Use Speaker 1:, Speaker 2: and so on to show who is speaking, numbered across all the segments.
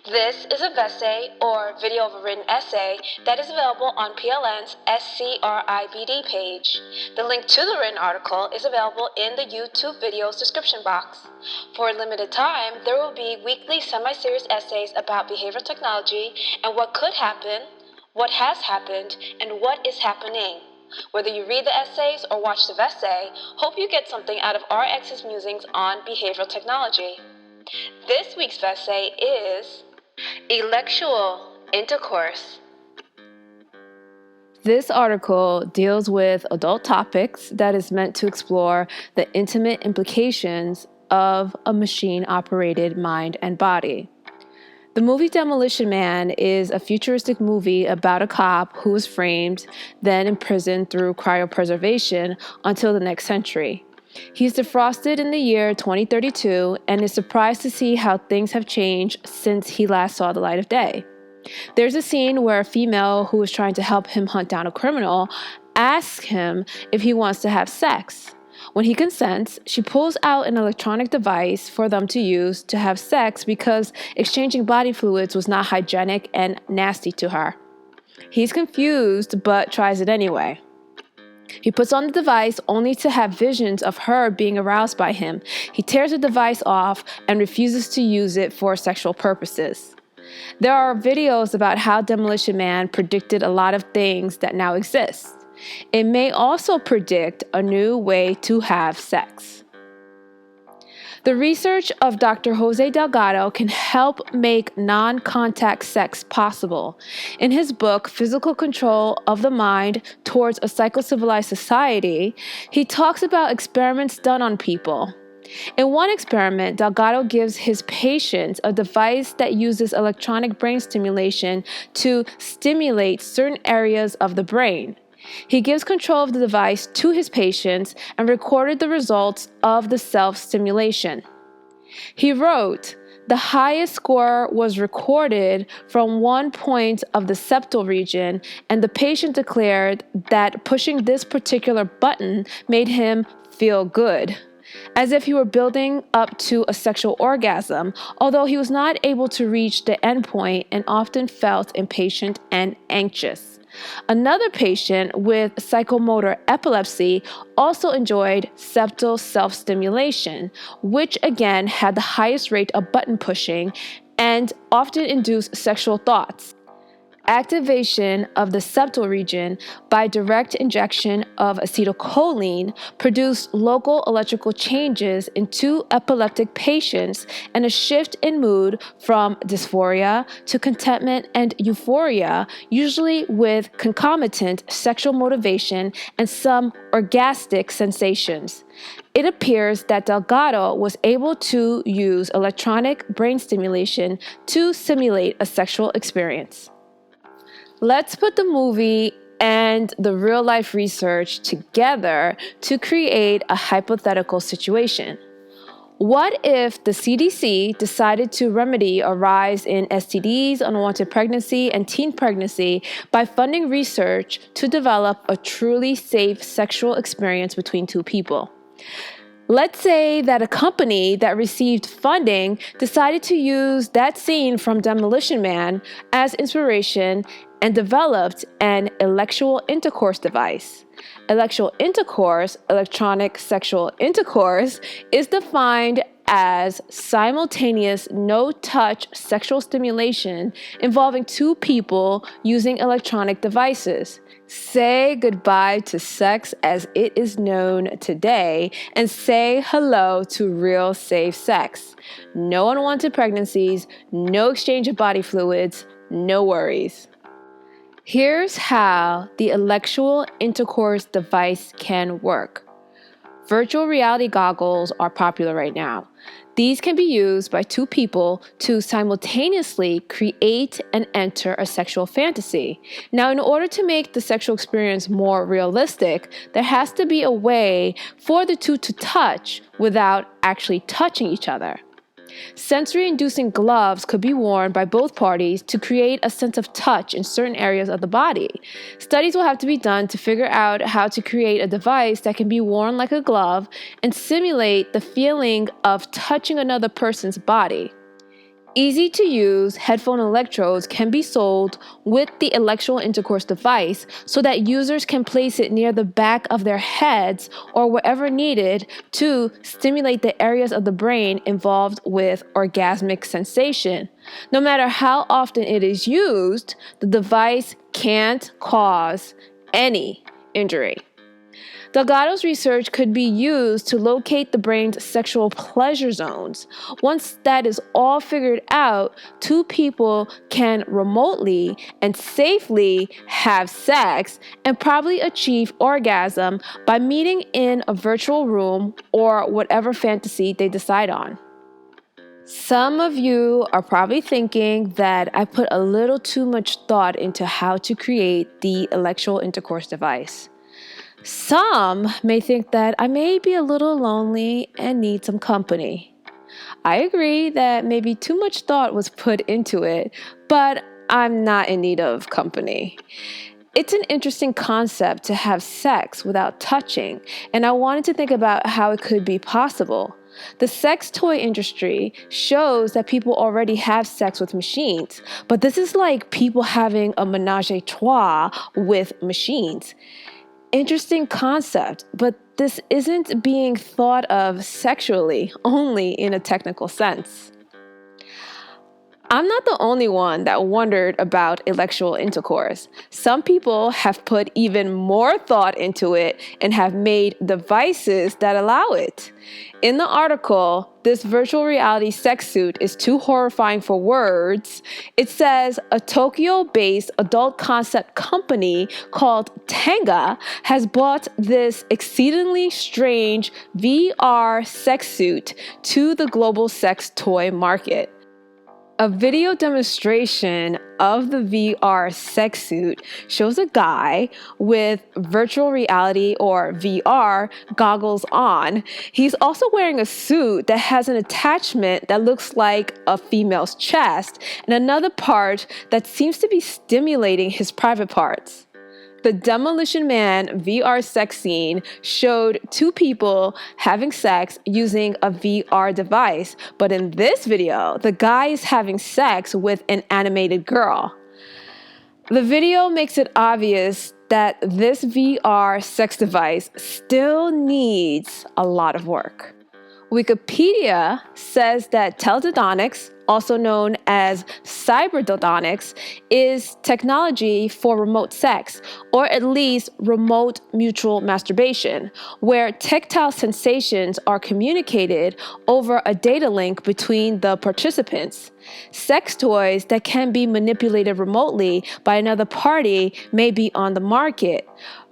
Speaker 1: This is a essay or video of a written essay that is available on PLN's SCRIBD page. The link to the written article is available in the YouTube video's description box. For a limited time, there will be weekly semi-serious essays about behavioral technology and what could happen, what has happened, and what is happening. Whether you read the essays or watch the essay, hope you get something out of RX's musings on behavioral technology. This week's essay is Elexual Intercourse.
Speaker 2: This article deals with adult topics that is meant to explore the intimate implications of a machine-operated mind and body. The movie Demolition Man is a futuristic movie about a cop who was framed, then imprisoned through cryopreservation until the next century. He's defrosted in the year 2032 and is surprised to see how things have changed since he last saw the light of day. There's a scene where a female who is trying to help him hunt down a criminal asks him if he wants to have sex. When he consents, she pulls out an electronic device for them to use to have sex because exchanging body fluids was not hygienic and nasty to her. He's confused but tries it anyway. He puts on the device only to have visions of her being aroused by him. He tears the device off and refuses to use it for sexual purposes. There are videos about how Demolition Man predicted a lot of things that now exist. It may also predict a new way to have sex. The research of Dr. Jose Delgado can help make non-contact sex possible. In his book, Physical Control of the Mind Towards a Psycho-Civilized Society, he talks about experiments done on people. In one experiment, Delgado gives his patients a device that uses electronic brain stimulation to stimulate certain areas of the brain. He gives control of the device to his patients and recorded the results of the self-stimulation. He wrote, "The highest score was recorded from one point of the septal region, and the patient declared that pushing this particular button made him feel good, as if he were building up to a sexual orgasm, although he was not able to reach the endpoint and often felt impatient and anxious." Another patient with psychomotor epilepsy also enjoyed septal self-stimulation, which again had the highest rate of button pushing and often induced sexual thoughts. Activation of the septal region by direct injection of acetylcholine produced local electrical changes in two epileptic patients and a shift in mood from dysphoria to contentment and euphoria, usually with concomitant sexual motivation and some orgastic sensations. It appears that Delgado was able to use electronic brain stimulation to simulate a sexual experience. Let's put the movie and the real-life research together to create a hypothetical situation. What if the CDC decided to remedy a rise in STDs, unwanted pregnancy, and teen pregnancy by funding research to develop a truly safe sexual experience between two people? Let's say that a company that received funding decided to use that scene from Demolition Man as inspiration and developed an Elexual Intercourse device. Elexual Intercourse, electronic sexual intercourse, is defined as simultaneous no-touch sexual stimulation involving two people using electronic devices. Say goodbye to sex as it is known today and say hello to real safe sex. No unwanted pregnancies, no exchange of body fluids, no worries. Here's how the Elexual Intercourse device can work. Virtual reality goggles are popular right now. These can be used by two people to simultaneously create and enter a sexual fantasy. Now, in order to make the sexual experience more realistic, there has to be a way for the two to touch without actually touching each other. Sensory-inducing gloves could be worn by both parties to create a sense of touch in certain areas of the body. Studies will have to be done to figure out how to create a device that can be worn like a glove and simulate the feeling of touching another person's body. Easy-to-use headphone electrodes can be sold with the Elexual Intercourse device so that users can place it near the back of their heads or wherever needed to stimulate the areas of the brain involved with orgasmic sensation. No matter how often it is used, the device can't cause any injury. Delgado's research could be used to locate the brain's sexual pleasure zones. Once that is all figured out, two people can remotely and safely have sex and probably achieve orgasm by meeting in a virtual room or whatever fantasy they decide on. Some of you are probably thinking that I put a little too much thought into how to create the Elexual Intercourse device. Some may think that I may be a little lonely and need some company. I agree that maybe too much thought was put into it, but I'm not in need of company. It's an interesting concept to have sex without touching, and I wanted to think about how it could be possible. The sex toy industry shows that people already have sex with machines, but this is like people having a menage a trois with machines. Interesting concept, but this isn't being thought of sexually, only in a technical sense. I'm not the only one that wondered about Elexual Intercourse. Some people have put even more thought into it and have made devices that allow it. In the article, "This virtual reality sex suit is too horrifying for words," it says a Tokyo-based adult concept company called Tenga has bought this exceedingly strange VR sex suit to the global sex toy market. A video demonstration of the VR sex suit shows a guy with virtual reality or VR goggles on. He's also wearing a suit that has an attachment that looks like a female's chest and another part that seems to be stimulating his private parts. The Demolition Man VR sex scene showed two people having sex using a VR device, but in this video, the guy is having sex with an animated girl. The video makes it obvious that this VR sex device still needs a lot of work. Wikipedia says that Teledildonics, also known as cyberdildonics, is technology for remote sex, or at least remote mutual masturbation, where tactile sensations are communicated over a data link between the participants. Sex toys that can be manipulated remotely by another party may be on the market.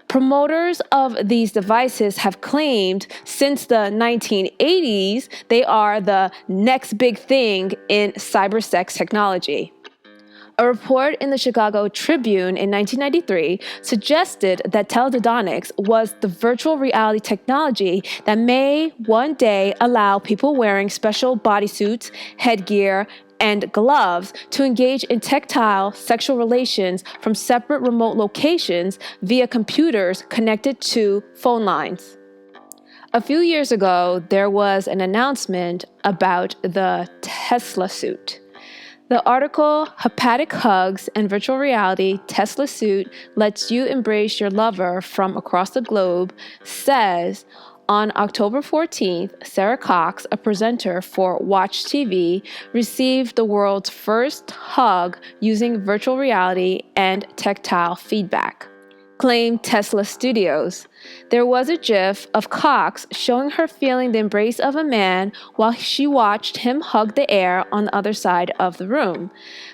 Speaker 2: Promoters of these devices have claimed since the 1980s they are the next big thing in cybersex technology. A report in the Chicago Tribune in 1993 suggested that Teledildonics was the virtual reality technology that may one day allow people wearing special bodysuits, headgear, and gloves to engage in tactile sexual relations from separate remote locations via computers connected to phone lines. A few years ago, there was an announcement about the Teslasuit. The article, "Haptic Hugs and Virtual Reality Teslasuit Lets You Embrace Your Lover from Across the Globe," says, on October 14th, Sarah Cox, a presenter for Watch TV, received the world's first hug using virtual reality and tactile feedback, claimed Tesla Studios. There was a GIF of Cox showing her feeling the embrace of a man while she watched him hug the air on the other side of the room.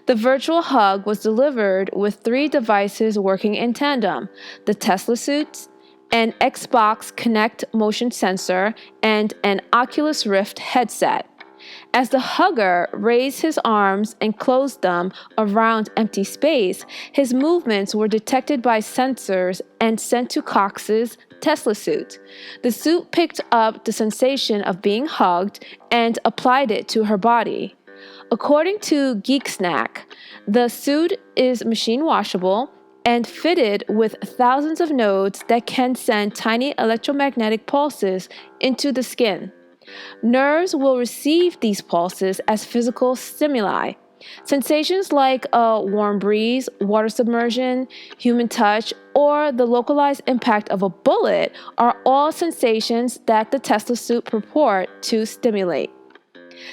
Speaker 2: The virtual hug was delivered with 3 devices working in tandem: the Teslasuit, an Xbox Kinect motion sensor, and an Oculus Rift headset. As the hugger raised his arms and closed them around empty space, his movements were detected by sensors and sent to Cox's Teslasuit. The suit picked up the sensation of being hugged and applied it to her body. According to Geek Snack, the suit is machine washable and fitted with thousands of nodes that can send tiny electromagnetic pulses into the skin. Nerves will receive these pulses as physical stimuli. Sensations like a warm breeze, water submersion, human touch, or the localized impact of a bullet are all sensations that the Teslasuit purport to stimulate.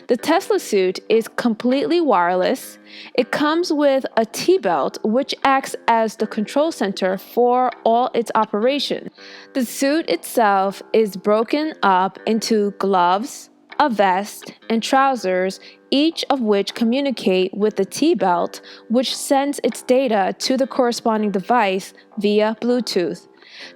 Speaker 2: The Teslasuit is completely wireless. It comes with a T-belt, which acts as the control center for all its operations. The suit itself is broken up into gloves, a vest, and trousers, each of which communicate with the T-belt, which sends its data to the corresponding device via Bluetooth.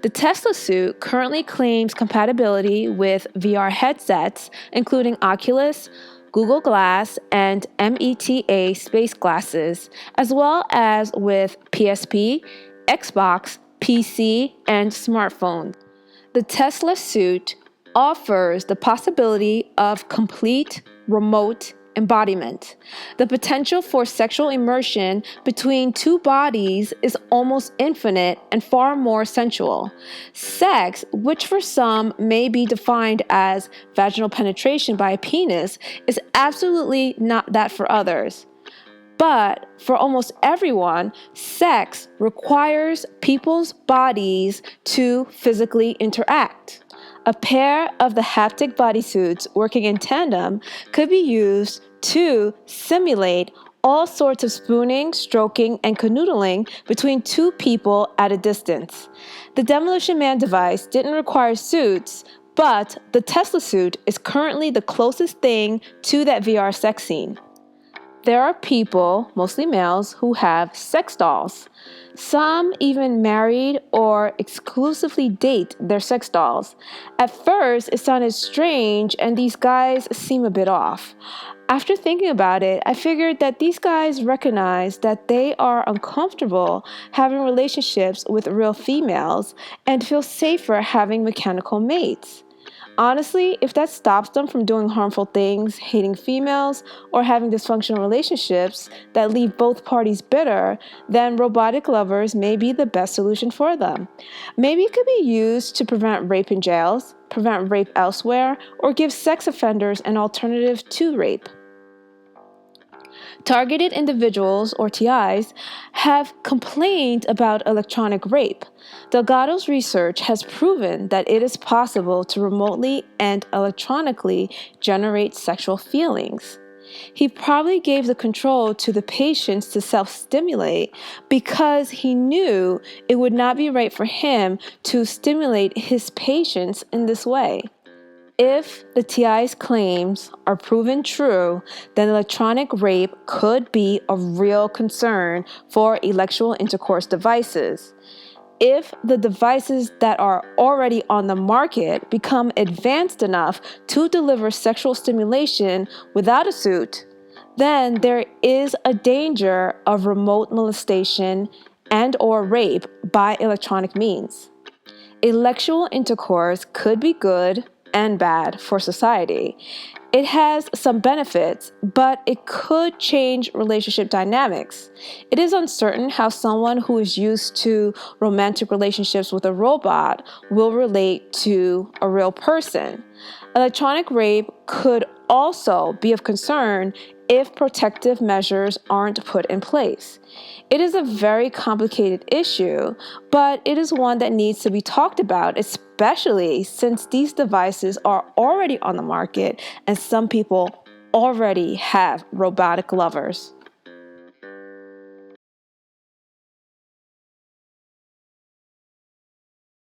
Speaker 2: The Teslasuit currently claims compatibility with VR headsets, including Oculus, Google Glass, and Meta space glasses, as well as with PSP, Xbox, PC, and smartphones. The Teslasuit offers the possibility of complete remote embodiment. The potential for sexual immersion between two bodies is almost infinite and far more sensual. Sex, which for some may be defined as vaginal penetration by a penis, is absolutely not that for others. But for almost everyone, sex requires people's bodies to physically interact. A pair of the haptic bodysuits working in tandem could be used to simulate all sorts of spooning, stroking, and canoodling between two people at a distance. The Demolition Man device didn't require suits, but the Teslasuit is currently the closest thing to that VR sex scene. There are people, mostly males, who have sex dolls. Some even married or exclusively date their sex dolls. At first, it sounded strange and these guys seem a bit off. After thinking about it, I figured that these guys recognize that they are uncomfortable having relationships with real females and feel safer having mechanical mates. Honestly, if that stops them from doing harmful things, hating females, or having dysfunctional relationships that leave both parties bitter, then robotic lovers may be the best solution for them. Maybe it could be used to prevent rape in jails, prevent rape elsewhere, or give sex offenders an alternative to rape. Targeted individuals, or TIs, have complained about electronic rape. Delgado's research has proven that it is possible to remotely and electronically generate sexual feelings. He probably gave the control to the patients to self-stimulate because he knew it would not be right for him to stimulate his patients in this way. If the TI's claims are proven true, then electronic rape could be a real concern for Elexual Intercourse devices. If the devices that are already on the market become advanced enough to deliver sexual stimulation without a suit, then there is a danger of remote molestation and/or rape by electronic means. Elexual intercourse could be good and bad for society. It has some benefits, but it could change relationship dynamics. It is uncertain how someone who is used to romantic relationships with a robot will relate to a real person. Electronic rape could also be of concern if protective measures aren't put in place. It is a very complicated issue, but it is one that needs to be talked about, especially since these devices are already on the market and some people already have robotic lovers.